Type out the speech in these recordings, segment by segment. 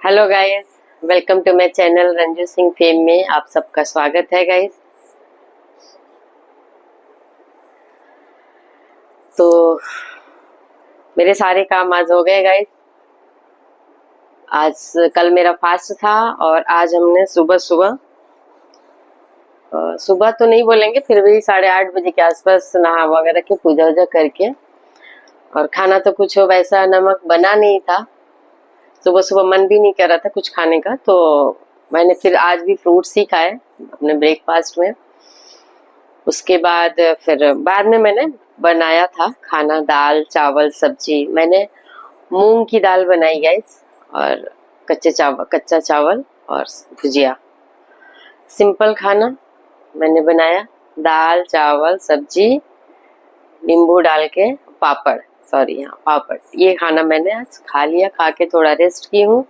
Hello guys, welcome to my channel Ranju Singh fame में आप सबका स्वागत है गाइस। तो मेरे सारे काम आज हो गए गाइस। आज कल मेरा फास्ट था और आज हमने सुबह सुबह सुबह तो नहीं बोलेंगे, फिर भी 8:30 बजे के आसपास नहा वगैरह के पूजा वूजा करके, और खाना तो कुछ वैसा नमक बना नहीं था। सुबह सुबह मन भी नहीं कर रहा था कुछ खाने का, तो मैंने फिर आज भी फ्रूट्स ही खाए अपने ब्रेकफास्ट में। उसके बाद फिर बाद में मैंने बनाया था खाना, दाल चावल सब्जी। मैंने मूंग की दाल बनाई गाइस, और कच्चा चावल और भुजिया। सिंपल खाना मैंने बनाया, दाल चावल सब्जी, नींबू डाल के पापड़, पापड़। ये खाना मैंने आज खा लिया। खा के थोड़ा रेस्ट की हूँ।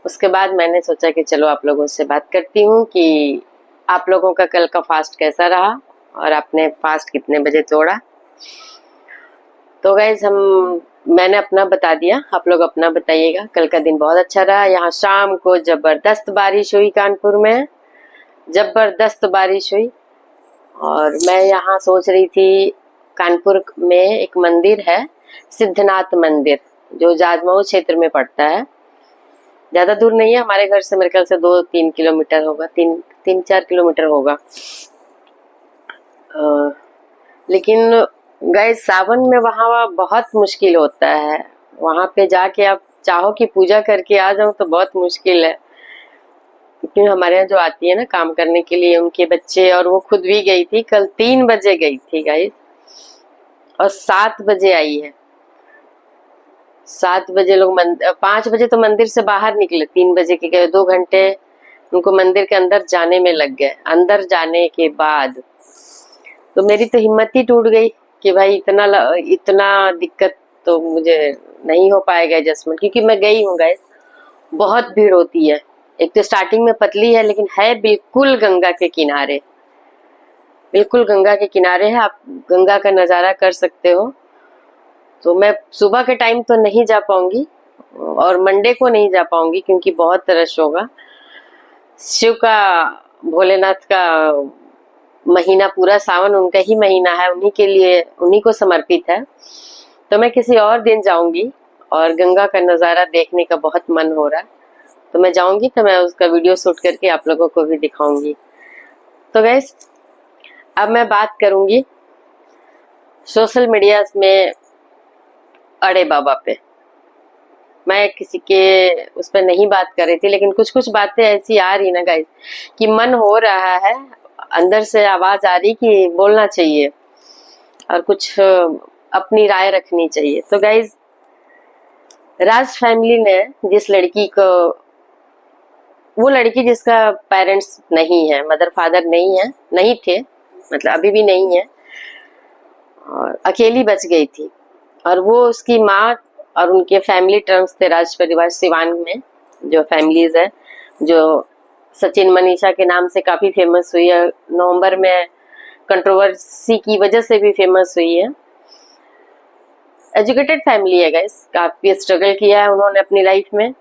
उसके बाद मैंने सोचा कि चलो आप लोगों से बात करती हूँ कि आप लोगों का कल का फास्ट कैसा रहा और आपने फास्ट कितने बजे तोड़ा। तो गाइज मैंने अपना बता दिया, आप लोग अपना बताइएगा। कल का दिन बहुत अच्छा रहा। यहाँ शाम को जबरदस्त बारिश हुई, कानपुर में जबरदस्त बारिश हुई। और मैं यहाँ सोच रही थी, कानपुर में एक मंदिर है सिद्धनाथ मंदिर, जो जाजमऊ क्षेत्र में पड़ता है। ज्यादा दूर नहीं है हमारे घर से, मेरे ख्याल से 2-3 किलोमीटर होगा, 3-4 किलोमीटर होगा। लेकिन गाइस सावन में वहाँ बहुत मुश्किल होता है। वहाँ पे जाके आप चाहो कि पूजा करके आ जाओ तो बहुत मुश्किल है, क्योंकि हमारे यहाँ जो आती है ना काम करने के लिए, उनके बच्चे, और वो खुद भी गई थी, कल 3 बजे गई थी गाइस और 7 बजे आई है। 7 बजे लोग 5 बजे तो मंदिर से बाहर निकले, 3 बजे के गए। 2 घंटे उनको मंदिर के अंदर जाने में लग गए। अंदर जाने के बाद तो मेरी तो हिम्मत ही टूट गई कि भाई इतना दिक्कत तो मुझे नहीं हो पाएगा एडजस्टमेंट, क्योंकि मैं गई हूँ गाइस, बहुत भीड़ होती है। एक तो स्टार्टिंग में पतली है, लेकिन है बिल्कुल गंगा के किनारे, बिल्कुल गंगा के किनारे है। आप गंगा का नजारा कर सकते हो। तो मैं सुबह के टाइम तो नहीं जा पाऊंगी और मंडे को नहीं जा पाऊंगी, क्योंकि बहुत रश होगा। शिव का, भोलेनाथ का महीना, पूरा सावन उनका ही महीना है, उन्हीं के लिए, उन्हीं को समर्पित है। तो मैं किसी और दिन जाऊंगी, और गंगा का नजारा देखने का बहुत मन हो रहा है। तो मैं जाऊंगी तो मैं उसका वीडियो शूट करके आप लोगों को भी दिखाऊंगी। तो गैस अब मैं बात करूंगी सोशल मीडिया में अड़े बाबा पे। मैं किसी के उस पर नहीं बात कर रही थी, लेकिन कुछ कुछ बातें ऐसी आ रही ना गाइस कि मन हो रहा है, अंदर से आवाज आ रही कि बोलना चाहिए और कुछ अपनी राय रखनी चाहिए। तो गाइस, राज फैमिली ने जिस लड़की को, वो लड़की जिसका पेरेंट्स नहीं है, मदर फादर नहीं है, नहीं थे, मतलब अभी भी नहीं है, और अकेली बच गई थी। और वो उसकी माँ और उनके फैमिली टर्म्स थे, राज परिवार सिवान में जो फैमिलीज है, जो सचिन मनीषा के नाम से काफी फेमस हुई है। नवंबर में कंट्रोवर्सी की वजह से भी फेमस हुई है। एजुकेटेड फैमिली है गाइस, काफी स्ट्रगल किया है उन्होंने अपनी लाइफ में,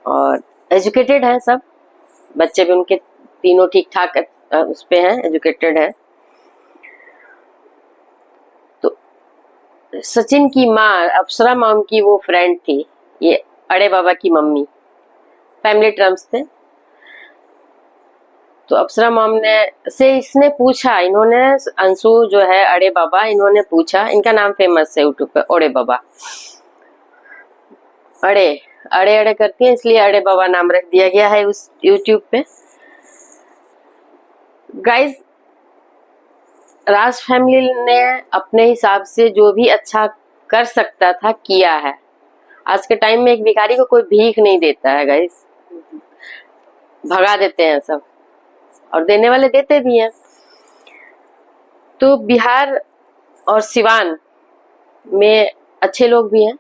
और एजुकेटेड है सब। बच्चे भी उनके तीनों ठीक ठाक उस पे हैं, एजुकेटेड है। तो सचिन की माँ, अप्सरा मॉम की वो फ्रेंड थी, ये अड़े बाबा की मम्मी, फैमिली टर्म्स थे। तो अप्सरा मॉम ने से इसने पूछा, इन्होंने, अंशु जो है अड़े बाबा, इन्होंने पूछा, इनका नाम फेमस है यूट्यूब पे, अड़े बाबा। अड़े अड़े अड़े करती है, इसलिए अड़े बाबा नाम रख दिया गया है उस यूट्यूब पे। गाइस, राज फैमिली ने अपने हिसाब से जो भी अच्छा कर सकता था किया है। आज के टाइम में एक भिखारी को कोई भीख नहीं देता है गाइस, भगा देते हैं सब, और देने वाले देते भी हैं। तो बिहार और सिवान में अच्छे लोग भी हैं।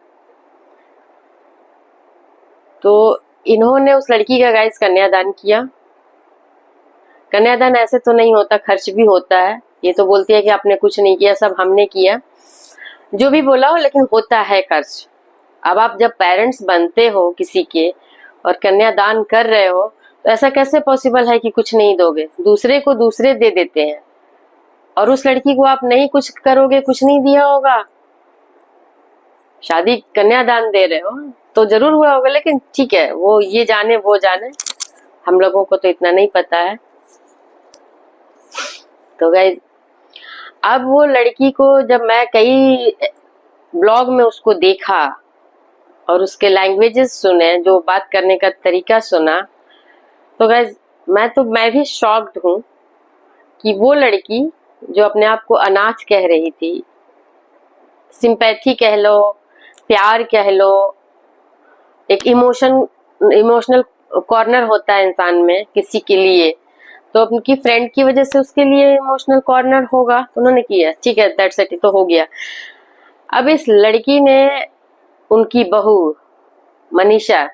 तो इन्होंने उस लड़की का गाइस कन्यादान किया। कन्यादान ऐसे तो नहीं होता, खर्च भी होता है। ये तो बोलती है कि आपने कुछ नहीं किया, सब हमने किया, जो भी बोला हो, लेकिन होता है खर्च। अब आप जब पेरेंट्स बनते हो किसी के, और कन्यादान कर रहे हो, तो ऐसा कैसे पॉसिबल है कि कुछ नहीं दोगे? दूसरे को दूसरे दे देते हैं, और उस लड़की को आप नहीं कुछ करोगे, कुछ नहीं दिया होगा। शादी कन्यादान दे रहे हो तो जरूर हुआ होगा, लेकिन ठीक है, वो ये जाने वो जाने, हम लोगों को तो इतना नहीं पता है। तो गाइस, अब वो लड़की को जब मैं कई ब्लॉग में उसको देखा और उसके लैंग्वेजेस सुने, जो बात करने का तरीका सुना, तो गाइस मैं भी शॉक्ड हूँ कि वो लड़की जो अपने आप को अनाथ कह रही थी, सिंपैथी कह लो, प्यार कह लो, एक इमोशनल कॉर्नर होता है इंसान में किसी के लिए, तो उनकी फ्रेंड की वजह से उसके लिए इमोशनल कॉर्नर होगा, तो उन्होंने किया, ठीक है, दैट्स इट, तो हो गया। अब इस लड़की ने उनकी बहू मनीषा,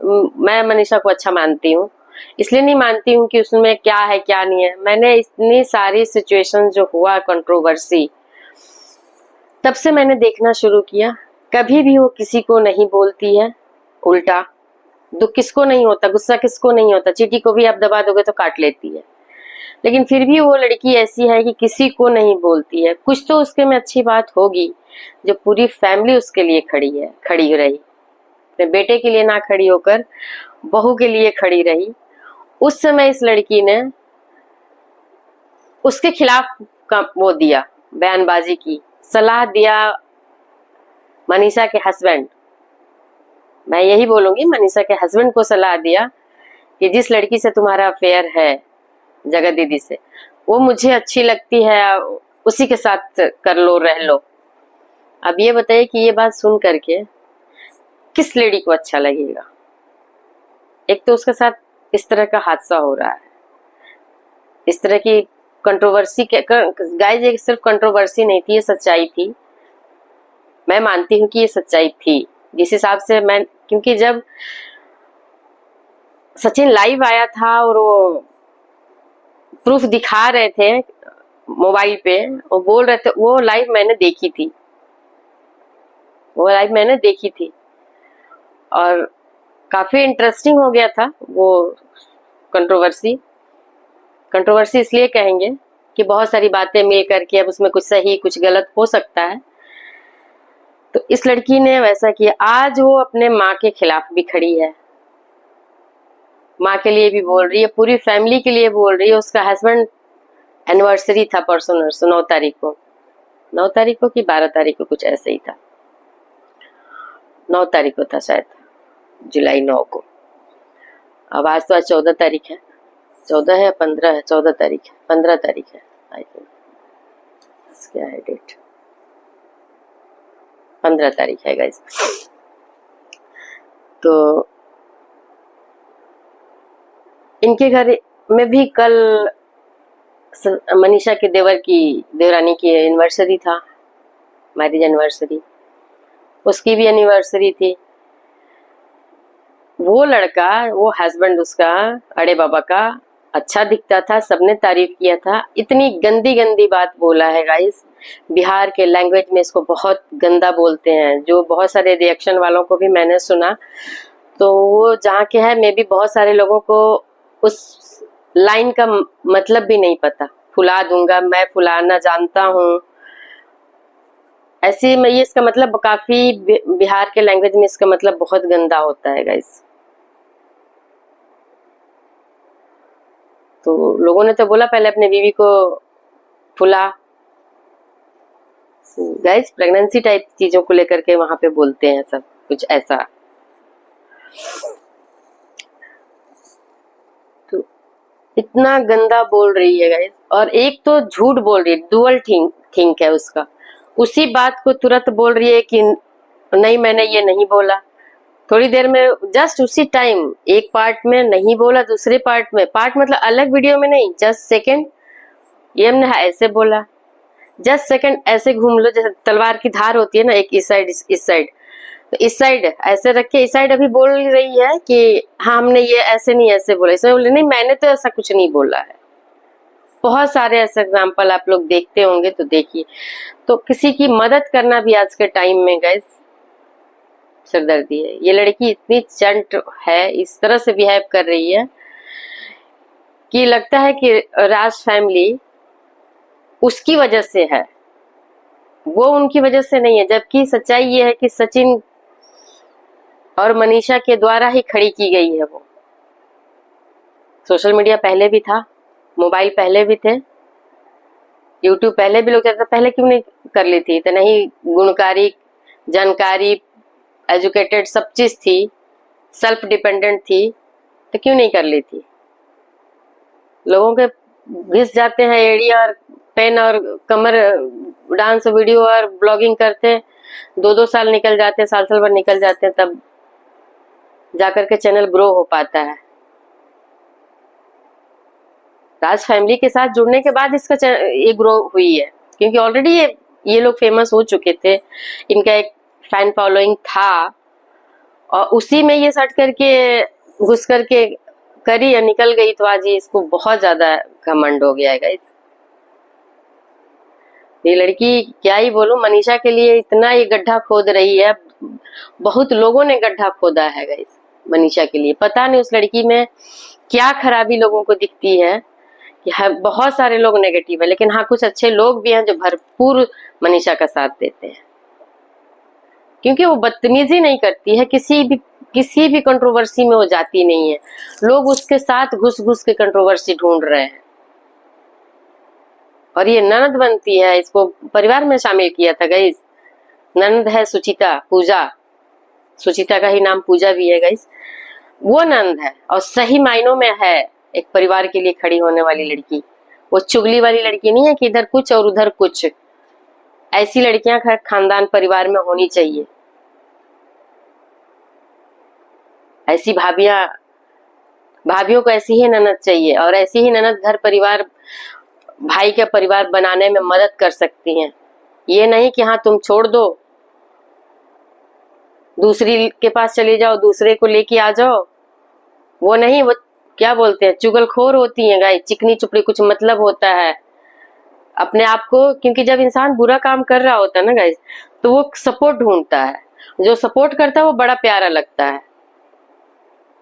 मैं मनीषा को अच्छा मानती हूँ, इसलिए नहीं मानती हूँ कि उसमें क्या है क्या नहीं है, मैंने इतनी सारी सिचुएशन जो हुआ कंट्रोवर्सी, तब से मैंने देखना शुरू किया। कभी भी वो किसी को नहीं बोलती है उल्टा, दुख किसको नहीं होता, गुस्सा किसको नहीं होता, चींटी को भी आप दबा दोगे तो काट लेती है, लेकिन फिर भी वो लड़की ऐसी है कि किसी को नहीं बोलती है। कुछ तो उसके में अच्छी बात होगी, जो पूरी फैमिली उसके लिए खड़ी रही, अपने बेटे के लिए ना खड़ी होकर बहू के लिए खड़ी रही। उस समय इस लड़की ने उसके खिलाफ वो दिया, बयानबाजी की, सलाह दिया मनीषा के हस्बैंड, मैं यही बोलूंगी, मनीषा के हस्बैंड को सलाह दिया कि जिस लड़की से तुम्हारा अफेयर है, जगत दीदी से, वो मुझे अच्छी लगती है, उसी के साथ कर लो, रह लो। अब ये बताइए कि ये बात सुन करके किस लेडी को अच्छा लगेगा? एक तो उसके साथ इस तरह का हादसा हो रहा है, इस तरह की कंट्रोवर्सी, गाइस ये सिर्फ कंट्रोवर्सी नहीं थी, ये सच्चाई थी। मैं मानती हूँ कि ये सच्चाई थी, जिस हिसाब से मैं, क्योंकि जब सचिन लाइव आया था और वो प्रूफ दिखा रहे थे मोबाइल पे, वो बोल रहे थे, वो लाइव मैंने देखी थी, और काफी इंटरेस्टिंग हो गया था वो कंट्रोवर्सी इसलिए कहेंगे कि बहुत सारी बातें मिल करके अब उसमें कुछ सही कुछ गलत हो सकता है। तो इस लड़की ने वैसा किया, आज वो अपने माँ के खिलाफ भी खड़ी है, माँ के लिए भी बोल रही है, पूरी फैमिली के लिए बोल रही है। उसका हस्बैंड एनिवर्सरी था परसों 9 तारीख को कि 12 तारीख को, कुछ ऐसे ही था, 9 तारीख को था शायद, जुलाई 9 को। अब आज तो आज 14 तारीख है, 14 है 15 है, 14 तारीख है, 15 तारीख है आई थिंक, क्या है डेट, 15 तारीख है गाइस। तो इनके घर में भी कल मनीषा के देवरानी की एनिवर्सरी था, मैरिज एनिवर्सरी, उसकी भी एनिवर्सरी थी। वो लड़का, वो हस्बैंड उसका, अड़े बाबा का, अच्छा दिखता था, सबने तारीफ किया था। इतनी गंदी गंदी बात बोला है गाइस, बिहार के लैंग्वेज में इसको बहुत गंदा बोलते हैं, जो बहुत सारे रिएक्शन वालों को भी मैंने सुना। तो वो जहाँ के है, मे भी बहुत सारे लोगों को उस लाइन का मतलब भी नहीं पता, फुला दूंगा, मैं फुलाना जानता हूँ, ऐसे में ये इसका मतलब काफी बिहार के लैंग्वेज में इसका मतलब बहुत गंदा होता है गाइस। तो लोगों ने तो बोला पहले अपने बीवी को फुला, गाइस प्रेगनेंसी टाइप चीजों को लेकर के वहां पे बोलते हैं सब कुछ ऐसा। तो इतना गंदा बोल रही है गाइस, और एक तो झूठ बोल रही है, डुअल थिंक है उसका, उसी बात को तुरंत बोल रही है कि नहीं मैंने ये नहीं बोला, थोड़ी देर में जस्ट उसी टाइम एक पार्ट में नहीं बोला, दूसरे पार्ट में, पार्ट मतलब अलग वीडियो में नहीं, जस्ट सेकंड ये हमने ऐसे बोला, जस्ट सेकंड ऐसे घूम लो, जैसे तलवार की धार होती है ना, एक इस साइड इस साइड, तो इस साइड ऐसे रख के इस साइड अभी बोल रही है कि हाँ हमने ये ऐसे नहीं ऐसे बोला, इसमें बोले नहीं मैंने तो ऐसा कुछ नहीं बोला है। बहुत सारे ऐसे एग्जाम्पल आप लोग देखते होंगे, तो देखिए। तो किसी की मदद करना भी आज के टाइम में गाइस सिरदर्दी है। ये लड़की इतनी चंट है, इस तरह से बिहेव कर रही है कि लगता है कि राज फैमिली उसकी वजह से है, वो उनकी वजह से नहीं है। जबकि सच्चाई ये है कि सचिन और मनीषा के द्वारा ही खड़ी की गई है वो। सोशल मीडिया पहले भी था, मोबाइल पहले भी थे, यूट्यूब पहले भी लोग कहते, पहले क्यों नहीं कर ली थी? तो नहीं, गुणकारी, जानकारी, एजुकेटेड सब चीज थी, सेल्फ डिपेंडेंट थी, तो क्यों नहीं कर ली थी? लोगों के घिस जाते हैं एड़ी और पेन और कमर, डांस वीडियो और ब्लॉगिंग करते, 2-2 साल निकल जाते हैं, साल भर निकल जाते हैं, तब जाकर के चैनल ग्रो हो पाता है। राज फैमिली के साथ जुड़ने के बाद इसका ये ग्रो हुई है, क्योंकि ऑलरेडी ये लोग फेमस हो चुके थे, इनका एक फैन फॉलोइंग था, और उसी में ये सट करके घुस करके करी या निकल गई, तो आज ये इसको बहुत ज्यादा घमंड हो गया है गाइस। ये लड़की क्या ही बोलूं, मनीषा के लिए इतना ये गड्ढा खोद रही है। बहुत लोगों ने गड्ढा खोदा है गाइस मनीषा के लिए। पता नहीं उस लड़की में क्या खराबी लोगों को दिखती है कि बहुत सारे लोग नेगेटिव है, लेकिन हाँ कुछ अच्छे लोग भी हैं जो भरपूर मनीषा का साथ देते हैं, क्योंकि वो बदतमीजी नहीं करती है, किसी भी कंट्रोवर्सी में वो जाती नहीं है। लोग उसके साथ घुस घुस के कंट्रोवर्सी ढूंढ रहे हैं, और ये ननद बनती है, इसको परिवार में शामिल किया था गाइस। ननद है सुचिता, पूजा, सुचिता का ही नाम पूजा भी है गाइस, वो नंद है, और सही मायनों में है एक परिवार के लिए खड़ी होने वाली लड़की। वो चुगली वाली लड़की नहीं है कि इधर कुछ और उधर कुछ। ऐसी लड़कियां खानदान परिवार में होनी चाहिए। ऐसी भाभियों को ऐसी ही ननद चाहिए, और ऐसी ही ननद घर परिवार, भाई का परिवार बनाने में मदद कर सकती हैं। ये नहीं कि हाँ तुम छोड़ दो, दूसरी के पास चले जाओ, दूसरे को लेके आ जाओ, वो नहीं। वो क्या बोलते हैं, चुगलखोर होती हैं गाइस, चिकनी चुपड़ी, कुछ मतलब होता है अपने आप को। क्योंकि जब इंसान बुरा काम कर रहा होता है ना गाइस, तो वो सपोर्ट ढूंढता है, जो सपोर्ट करता है वो बड़ा प्यारा लगता है।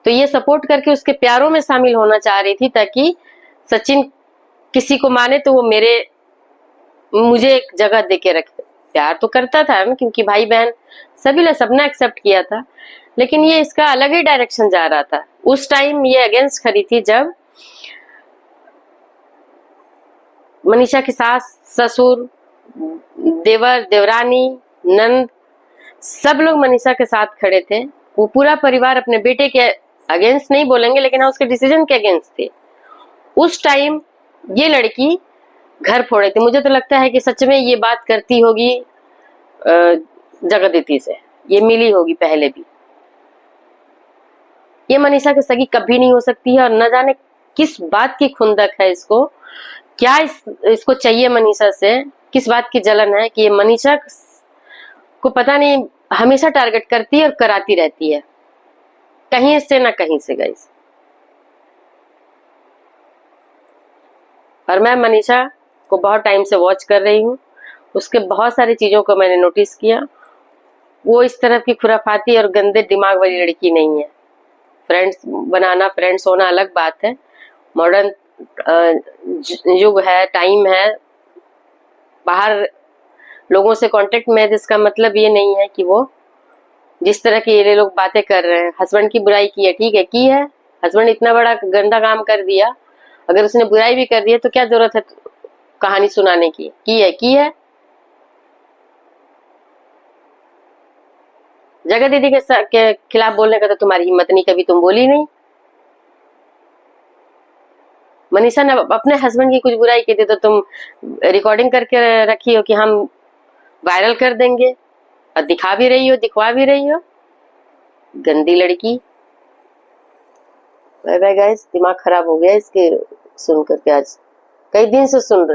तो ये सपोर्ट करके उसके प्यारों में शामिल होना चाह रही थी, ताकि सचिन किसी को माने तो वो मुझे एक जगह देके रखे। प्यार तो करता था ना, क्योंकि भाई बहन सभी सबने एक्सेप्ट किया था, लेकिन ये इसका अलग ही डायरेक्शन जा रहा था। उस टाइम ये अगेंस्ट खड़ी थी, जब मनीषा की सास, ससुर, देवर, देवरानी, नंद, सब लोग मनीषा के साथ खड़े थे। वो पूरा परिवार अपने बेटे के अगेंस्ट नहीं बोलेंगे, लेकिन उसके डिसीजन के अगेंस्ट थे। उस टाइम ये लड़की घर फोड़े थी। मुझे तो लगता है कि सच में ये बात करती होगी जगदीति से, ये मिली होगी पहले भी। ये मनीषा की सगी कभी नहीं हो सकती है, और न जाने किस बात की खुंदक है इसको, क्या इसको चाहिए मनीषा से, किस बात की जलन है कि ये मनीषा को पता नहीं हमेशा टारगेट करती है और कराती रहती है, कहीं से ना कहीं से गाइस। और मैं मनीषा को बहुत टाइम से वॉच कर रही हूँ, उसके बहुत सारी चीजों को मैंने नोटिस किया। वो इस तरह की खुराफाती और गंदे दिमाग वाली लड़की नहीं है। फ्रेंड्स बनाना, फ्रेंड्स होना अलग बात है, मॉडर्न युग है, टाइम है, बाहर लोगों से कांटेक्ट में, जिसका मतलब ये नहीं है कि वो जिस तरह की ये लोग बातें कर रहे हैं। हस्बैंड की बुराई की है, ठीक है, की है, हस्बैंड इतना बड़ा गंदा काम कर दिया, अगर उसने बुराई भी कर दी है तो क्या जरूरत है कहानी सुनाने की है। जगह दीदी के खिलाफ बोलने का तो तुम्हारी हिम्मत नहीं, कभी तुम बोली नहीं। मनीषा ने अपने हस्बैंड की कुछ बुराई की थी तो तुम रिकॉर्डिंग करके रखी हो कि हम वायरल कर देंगे, और दिखा भी रही हो, दिखवा भी रही हो। गंदी लड़की। बाय बाय गाइस, दिमाग खराब हो गया इसके सुन करके, आज कई दिन से सुन रही।